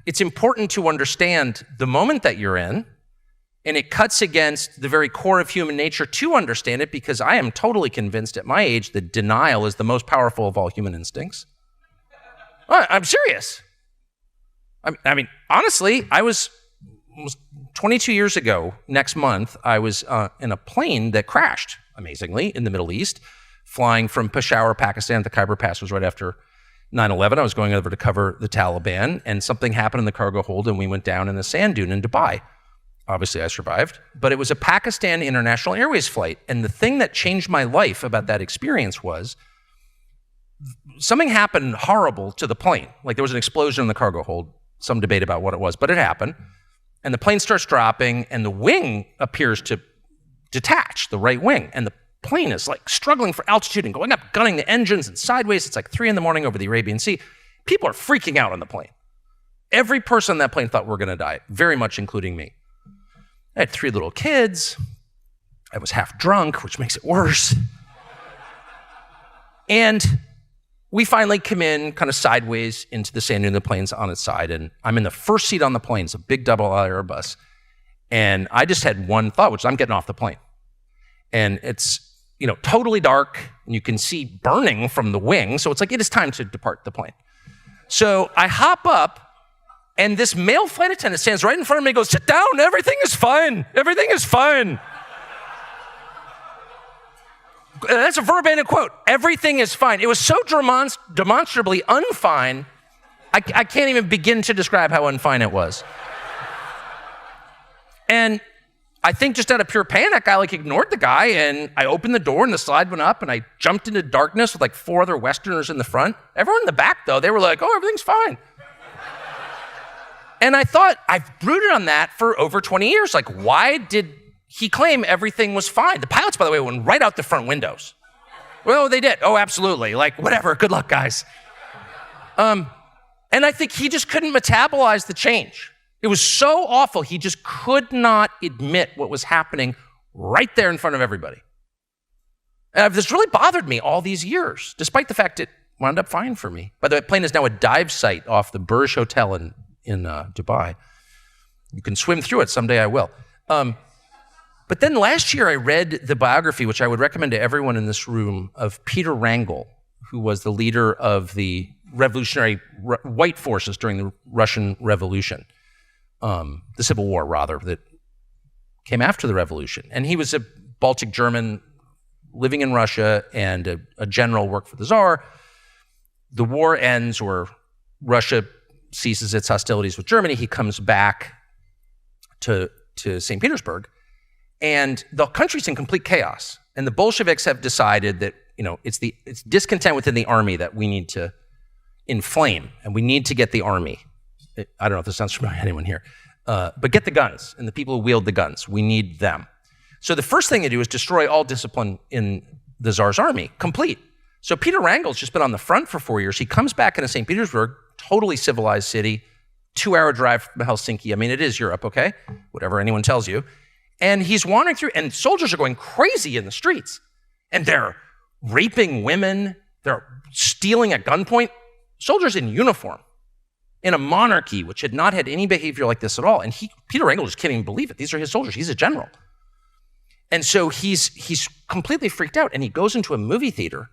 it's important to understand the moment that you're in, and it cuts against the very core of human nature to understand it, because I am totally convinced at my age that denial is the most powerful of all human instincts. I'm serious. I mean, honestly, I was 22 years ago, next month, I was in a plane that crashed, amazingly, in the Middle East, flying from Peshawar, Pakistan. The Khyber Pass was right after 9/11. I was going over to cover the Taliban, and something happened in the cargo hold, and we went down in a sand dune in Dubai. Obviously, I survived, but it was a Pakistan International Airways flight, and the thing that changed my life about that experience was something happened horrible to the plane. Like, there was an explosion in the cargo hold, some debate about what it was, but it happened, and the plane starts dropping, and the wing appears to detach, the right wing, and the plane is like struggling for altitude and going up, gunning the engines and sideways. It's like 3 a.m. over the Arabian Sea. People are freaking out on the plane. Every person on that plane thought we're gonna die, very much including me. I had 3 little kids. I was half drunk, which makes it worse. And we finally come in kind of sideways into the sand dune. The plane's on its side, and I'm in the first seat on the plane. It's a big double-aisle Airbus. And I just had one thought, which is I'm getting off the plane. And it's, totally dark, and you can see burning from the wing. So it's like, it is time to depart the plane. So I hop up, and this male flight attendant stands right in front of me and goes, "Sit down, everything is fine, everything is fine." That's a verbatim quote, "Everything is fine." It was so demonstrably unfine, I can't even begin to describe how unfine it was. And I think just out of pure panic, I ignored the guy, and I opened the door and the slide went up, and I jumped into darkness with 4 other Westerners in the front. Everyone in the back, though, they were like, "Oh, everything's fine." And I thought, I've brooded on that for over 20 years. Why did he claim everything was fine? The pilots, by the way, went right out the front windows. Well, they did. Oh, absolutely. Whatever. Good luck, guys. And I think he just couldn't metabolize the change. It was so awful, he just could not admit what was happening right there in front of everybody. And this really bothered me all these years, despite the fact it wound up fine for me. By the way, the plane is now a dive site off the Burj Hotel in Dubai. You can swim through it. Someday I will. But then last year I read the biography, which I would recommend to everyone in this room, of Peter Wrangel, who was the leader of the revolutionary white forces during the Russian Revolution, the Civil War, rather, that came after the revolution. And he was a Baltic German living in Russia and a general, worked for the Tsar. The war ends, or Russia ceases its hostilities with Germany. He comes back to St. Petersburg, and the country's in complete chaos. And the Bolsheviks have decided that, it's discontent within the army that we need to inflame, and we need to get the army. I don't know if this sounds familiar to anyone here, but get the guns and the people who wield the guns. We need them. So the first thing they do is destroy all discipline in the Tsar's army, complete. So Peter Wrangel's just been on the front for 4 years. He comes back into St. Petersburg, totally civilized city, 2-hour drive from Helsinki. I mean, it is Europe, okay? Whatever anyone tells you. And he's wandering through, and soldiers are going crazy in the streets. And they're raping women. They're stealing at gunpoint. Soldiers in uniform in a monarchy which had not had any behavior like this at all. And Peter Wrangel just can't even believe it. These are his soldiers. He's a general. And so he's completely freaked out, and he goes into a movie theater,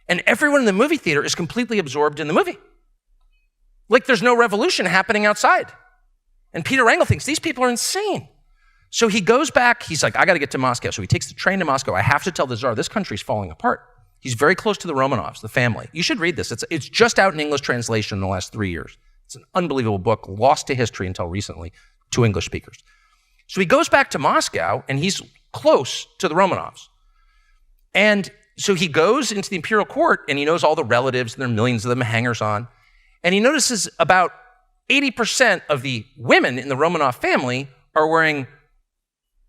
and everyone in the movie theater is completely absorbed in the movie. There's no revolution happening outside. And Peter Wrangel thinks these people are insane. So he goes back, he's like, I gotta get to Moscow. So he takes the train to Moscow. I have to tell the Tsar, this country's falling apart. He's very close to the Romanovs, the family. You should read this. It's just out in English translation in the last 3 years. It's an unbelievable book, lost to history until recently, to English speakers. So he goes back to Moscow, and he's close to the Romanovs. And so he goes into the imperial court, and he knows all the relatives, and there are millions of them, hangers-on. And he notices about 80% of the women in the Romanov family are wearing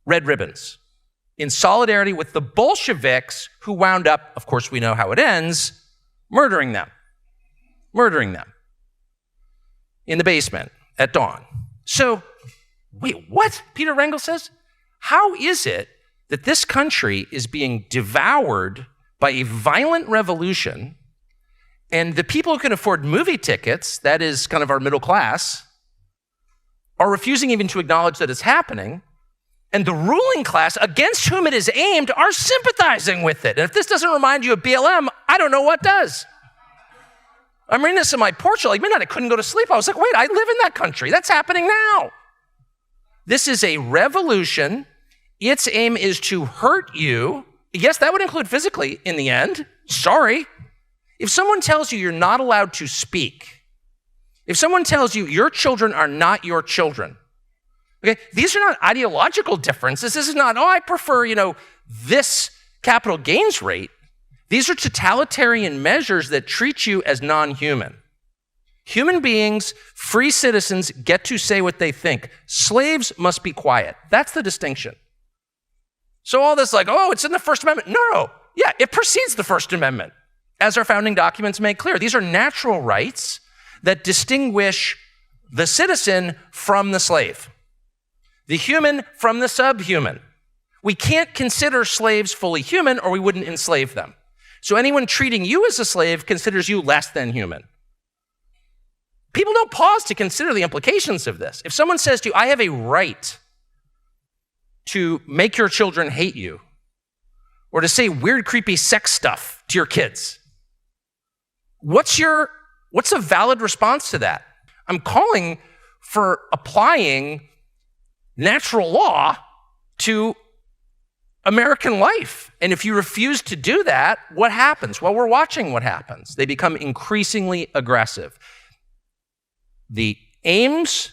red ribbons in solidarity with the Bolsheviks, who wound up, of course we know how it ends, murdering them in the basement at dawn. So, wait, what? Peter Wrangel says, how is it that this country is being devoured by a violent revolution, and the people who can afford movie tickets, that is kind of our middle class, are refusing even to acknowledge that it's happening, and the ruling class against whom it is aimed are sympathizing with it. And if this doesn't remind you of BLM, I don't know what does. I'm reading this in my porch, like midnight, I couldn't go to sleep. I was like, wait, I live in that country. That's happening now. This is a revolution. Its aim is to hurt you. Yes, that would include physically in the end. Sorry. If someone tells you you're not allowed to speak, if someone tells you your children are not your children, okay, these are not ideological differences. This is not, I prefer, this capital gains rate. These are totalitarian measures that treat you as non-human. Human beings, free citizens, get to say what they think. Slaves must be quiet. That's the distinction. So all this it's in the First Amendment. No. Yeah, it precedes the First Amendment. As our founding documents make clear, these are natural rights that distinguish the citizen from the slave, the human from the subhuman. We can't consider slaves fully human or we wouldn't enslave them. So anyone treating you as a slave considers you less than human. People don't pause to consider the implications of this. If someone says to you, I have a right to make your children hate you, or to say weird, creepy sex stuff to your kids, what's a valid response to that? I'm calling for applying natural law to American life. And if you refuse to do that, what happens? Well, we're watching what happens. They become increasingly aggressive. The aims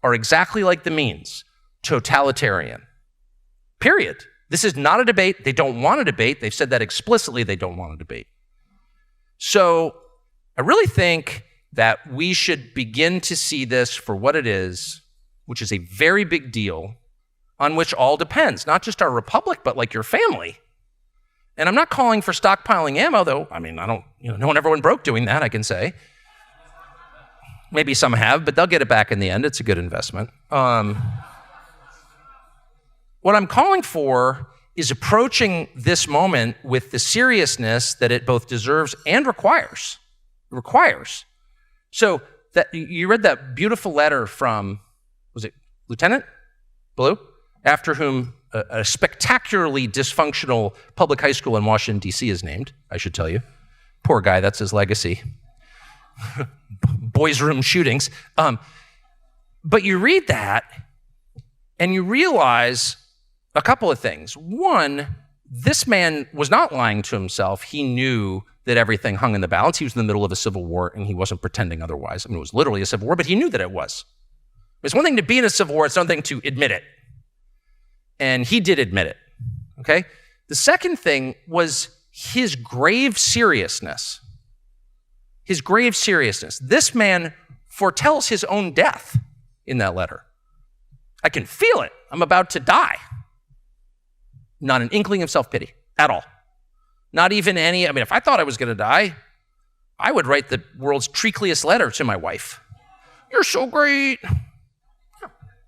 are exactly like the means, totalitarian. Period. This is not a debate. They don't want a debate. They've said that explicitly, they don't want a debate. So I really think that we should begin to see this for what it is, which is a very big deal on which all depends, not just our republic, but like your family. And I'm not calling for stockpiling ammo, though. I mean, no one ever went broke doing that, I can say. Maybe some have, but they'll get it back in the end. It's a good investment. What I'm calling for is approaching this moment with the seriousness that it both deserves and requires. So that you read that beautiful letter from, was it Lieutenant Blue? After whom a spectacularly dysfunctional public high school in Washington, D.C. is named, I should tell you. Poor guy, that's his legacy. Boys' room shootings. But you read that, and you realize a couple of things. One, this man was not lying to himself. He knew that everything hung in the balance. He was in the middle of a civil war, and he wasn't pretending otherwise. I mean, it was literally a civil war, but he knew that it was. It's one thing to be in a civil war. It's another thing to admit it. And he did admit it, okay? The second thing was his grave seriousness. His grave seriousness. This man foretells his own death in that letter. I can feel it. I'm about to die. Not an inkling of self-pity at all. Not even any, if I thought I was going to die, I would write the world's treacliest letter to my wife. You're so great.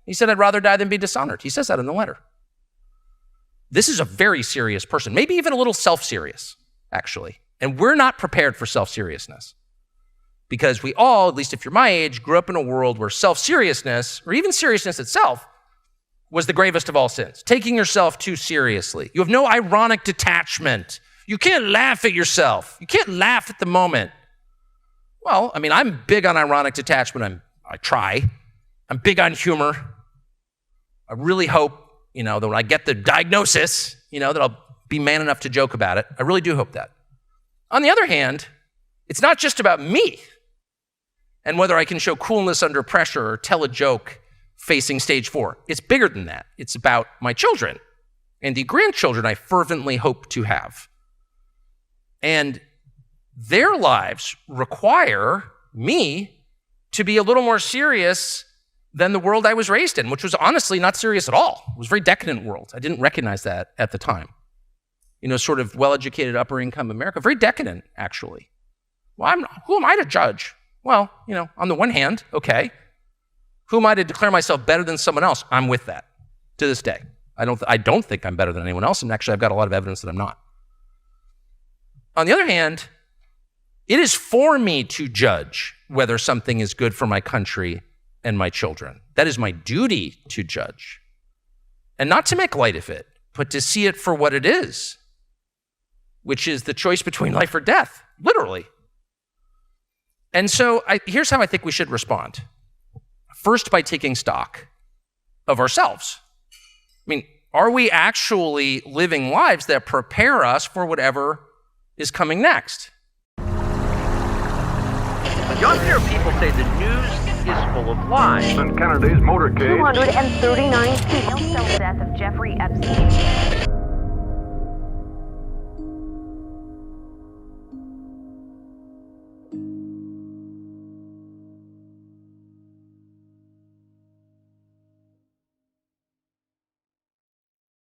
He said, I'd rather die than be dishonored. He says that in the letter. This is a very serious person, maybe even a little self-serious, actually. And we're not prepared for self-seriousness. Because we all, at least if you're my age, grew up in a world where self-seriousness, or even seriousness itself, was the gravest of all sins. Taking yourself too seriously. You have no ironic detachment. You can't laugh at yourself. You can't laugh at the moment. Well, I'm big on ironic detachment. I try. I'm big on humor. I really hope, that when I get the diagnosis, that I'll be man enough to joke about it. I really do hope that. On the other hand, it's not just about me and whether I can show coolness under pressure or tell a joke facing stage 4. It's bigger than that. It's about my children and the grandchildren I fervently hope to have. And their lives require me to be a little more serious than the world I was raised in, which was honestly not serious at all. It was a very decadent world. I didn't recognize that at the time. Sort of well-educated, upper-income America. Very decadent, actually. Well, who am I to judge? Well, on the one hand, okay. Who am I to declare myself better than someone else? I'm with that to this day. I don't think I'm better than anyone else, and actually I've got a lot of evidence that I'm not. On the other hand, it is for me to judge whether something is good for my country and my children. That is my duty to judge. And not to make light of it, but to see it for what it is, which is the choice between life or death, literally. And so here's how I think we should respond. First, by taking stock of ourselves. I mean, are we actually living lives that prepare us for whatever is coming next? Young hear people say the news is full of lies. In Kennedy's motorcade. 239 people. Jail cell death of Jeffrey Epstein.